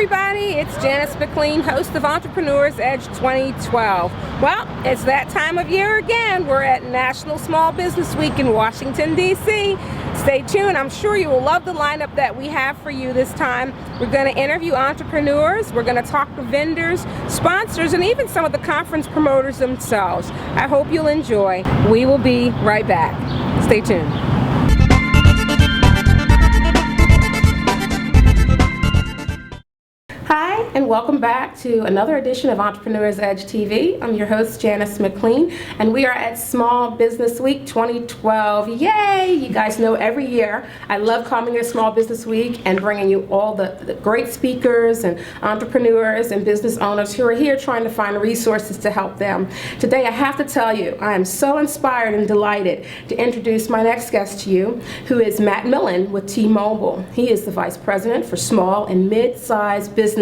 everybody, it's Janice McLean, host of Entrepreneurs Edge 2012. Well, it's that time of year again. We're at National Small Business Week in Washington, D.C. Stay tuned. I'm sure you will love the lineup that we have for you this time. We're going to interview entrepreneurs, we're going to talk to vendors, sponsors, and even some of the conference promoters themselves. I hope you'll enjoy. We will be right back. Stay tuned. Hi, and welcome back to another edition of Entrepreneurs Edge TV. I'm your host, Janice McLean, and we are at Small Business Week 2012. Yay! You guys know every year I love coming to Small Business Week and bringing you all the great speakers and entrepreneurs and business owners who are here trying to find resources to help them. Today, I have to tell you, I am so inspired and delighted to introduce my next guest to you, who is Matt Millen with T-Mobile. He is the Vice President for Small and Mid-Sized Businesses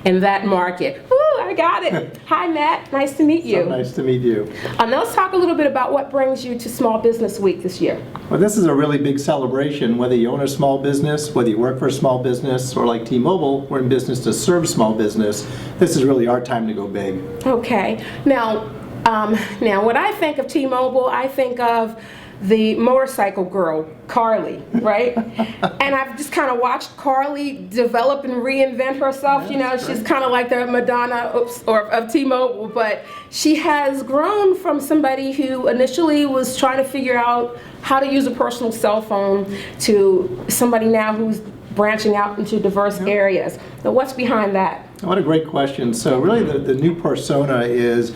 in that market. Woo, I got it. Hi, Matt. Nice to meet you. So nice to meet you. Now let's talk a little bit about what brings you to Small Business Week this year. Well, this is a really big celebration. Whether you own a small business, whether you work for a small business, or like T-Mobile, we're in business to serve small business. This is really our time to go big. Okay. Now when I think of T-Mobile, I think of the motorcycle girl, Carly, right? And I've just kind of watched Carly develop and reinvent herself. Yes, you know, right. She's kind of like the Madonna of T-Mobile, but she has grown from somebody who initially was trying to figure out how to use a personal cell phone to somebody now who's branching out into diverse areas. So what's behind that? What a great question. So really the new persona is,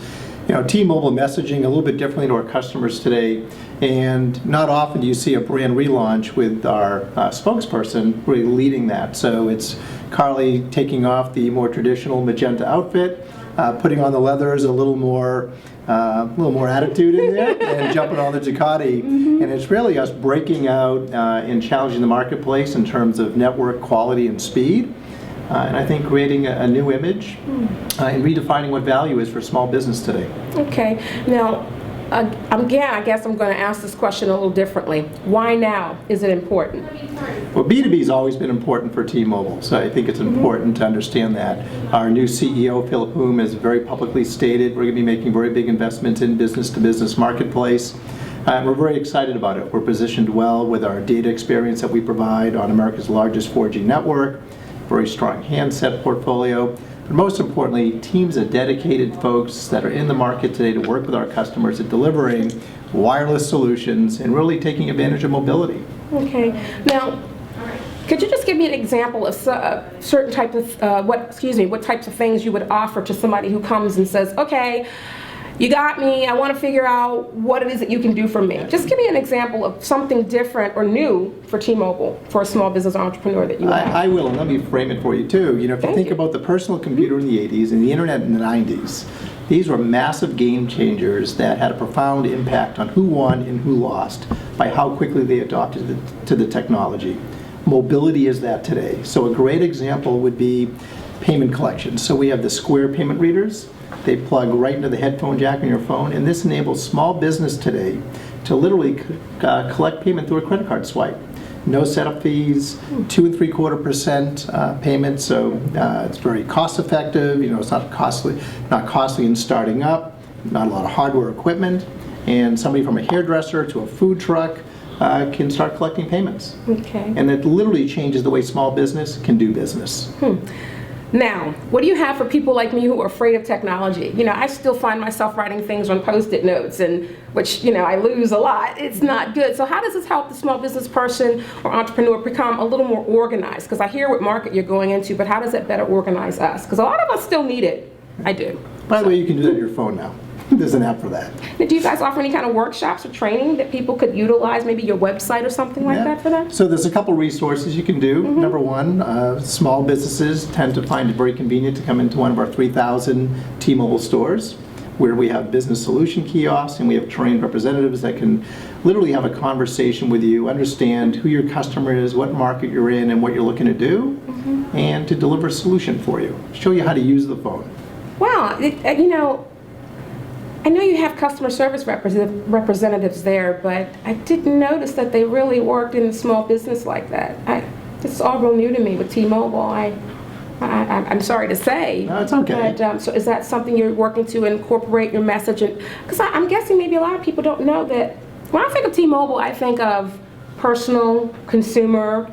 T-Mobile messaging a little bit differently to our customers today, and not often do you see a brand relaunch with our spokesperson really leading that. So it's Carly taking off the more traditional magenta outfit, putting on the leathers, a little more attitude in there, and jumping on the Ducati. And it's really us breaking out and challenging the marketplace in terms of network quality and speed. And I think creating a new image and redefining what value is for small business today. Okay. Now, again, I guess I'm going to ask this question a little differently. Why now is it important? Well, B2B has always been important for T-Mobile, so I think it's important to understand that. Our new CEO, Philip Hume, has very publicly stated we're going to be making very big investments in business-to-business marketplace. And we're very excited about it. We're positioned well with our data experience that we provide on America's largest 4G network, very strong handset portfolio, but most importantly, teams of dedicated folks that are in the market today to work with our customers at delivering wireless solutions and really taking advantage of mobility. Okay. Now, could you just give me an example of certain type of what types of things you would offer to somebody who comes and says, okay, you got me, I want to figure out what it is that you can do for me. Just give me an example of something different or new for T-Mobile, for a small business entrepreneur that you have. I will, and let me frame it for you too. If you think about the personal computer in the 80s and the internet in the 90s, these were massive game changers that had a profound impact on who won and who lost by how quickly they adopted to the technology. Mobility is that today. So a great example would be payment collection. So we have the Square payment readers. They plug right into the headphone jack on your phone, and this enables small business today to literally collect payment through a credit card swipe. No setup fees, 2 3/4% payment, so it's very cost effective. It's not costly in starting up, not a lot of hardware equipment, and somebody from a hairdresser to a food truck can start collecting payments. Okay. And it literally changes the way small business can do business. Now, what do you have for people like me who are afraid of technology? I still find myself writing things on Post-it notes, and which, I lose a lot. It's not good. So how does this help the small business person or entrepreneur become a little more organized? Because I hear what market you're going into, but how does that better organize us? Because a lot of us still need it. I do. By the way, you can do that on your phone now. There's an app for that. Now, do you guys offer any kind of workshops or training that people could utilize, maybe your website or something like that for that? So there's a couple resources you can do. Number one, small businesses tend to find it very convenient to come into one of our 3,000 T-Mobile stores, where we have business solution kiosks and we have trained representatives that can literally have a conversation with you, understand who your customer is, what market you're in, and what you're looking to do, and to deliver a solution for you, show you how to use the phone. Wow, I know you have customer service representatives there, but I didn't notice that they really worked in a small business like that. This is all real new to me with T-Mobile. I'm sorry to say. No, it's okay. But, so is that something you're working to incorporate your message? Because I'm guessing maybe a lot of people don't know that when I think of T-Mobile, I think of personal, consumer.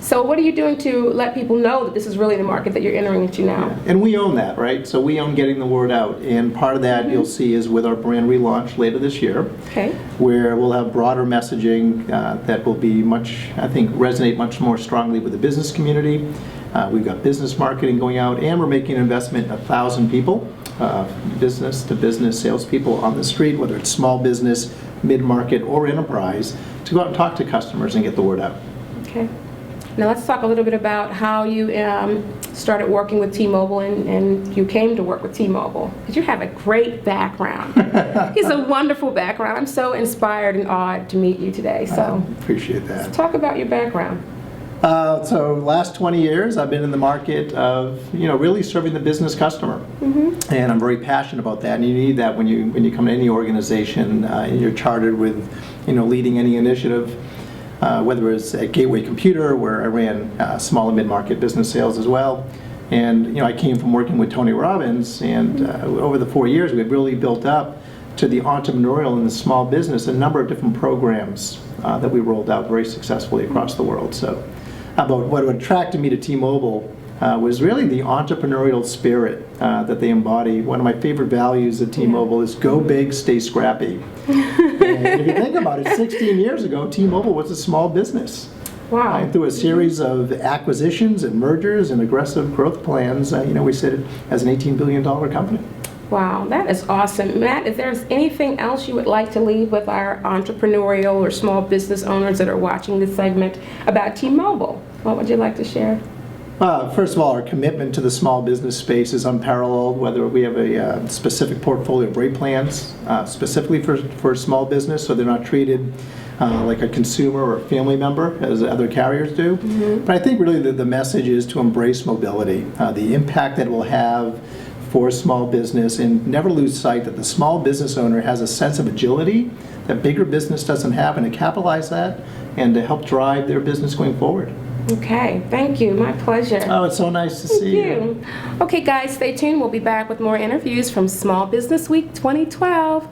So what are you doing to let people know that this is really the market that you're entering into now? Yeah. And we own that, right? So we own getting the word out. And part of that you'll see is with our brand relaunch later this year, Okay. where we'll have broader messaging that will be much, I think, resonate much more strongly with the business community. We've got business marketing going out, and we're making an investment in 1,000 people, business-to-business salespeople on the street, whether it's small business, mid-market, or enterprise, to go out and talk to customers and get the word out. Okay. Now let's talk a little bit about how you started working with T-Mobile and you came to work with T-Mobile. Because you have a great background. It's a wonderful background. I'm so inspired and awed to meet you today. So Appreciate that. talk about your background. So last 20 years, I've been in the market of, really serving the business customer. And I'm very passionate about that. And you need that when you come to any organization, and you're chartered with, leading any initiative. Whether it's at Gateway Computer, where I ran small and mid-market business sales as well. And I came from working with Tony Robbins, and over the 4 years we've really built up to the entrepreneurial and the small business, a number of different programs that we rolled out very successfully across the world. So about what attracted me to T-Mobile was really the entrepreneurial spirit that they embody. One of my favorite values at T-Mobile is go big, stay scrappy. And if you think about it, 16 years ago, T-Mobile was a small business. Wow. And through a series of acquisitions and mergers and aggressive growth plans, we sit as an $18 billion company. Wow, that is awesome. Matt, if there's anything else you would like to leave with our entrepreneurial or small business owners that are watching this segment about T-Mobile, what would you like to share? First of all, our commitment to the small business space is unparalleled, whether we have a specific portfolio of rate plans specifically for small business, so they're not treated like a consumer or a family member as other carriers do. But I think really the message is to embrace mobility, the impact that it will have for small business, and never lose sight that the small business owner has a sense of agility that bigger business doesn't have, and to capitalize that and to help drive their business going forward. Okay, thank you. My pleasure. Oh, it's so nice to see you. Okay, guys, stay tuned. We'll be back with more interviews from Small Business Week 2012.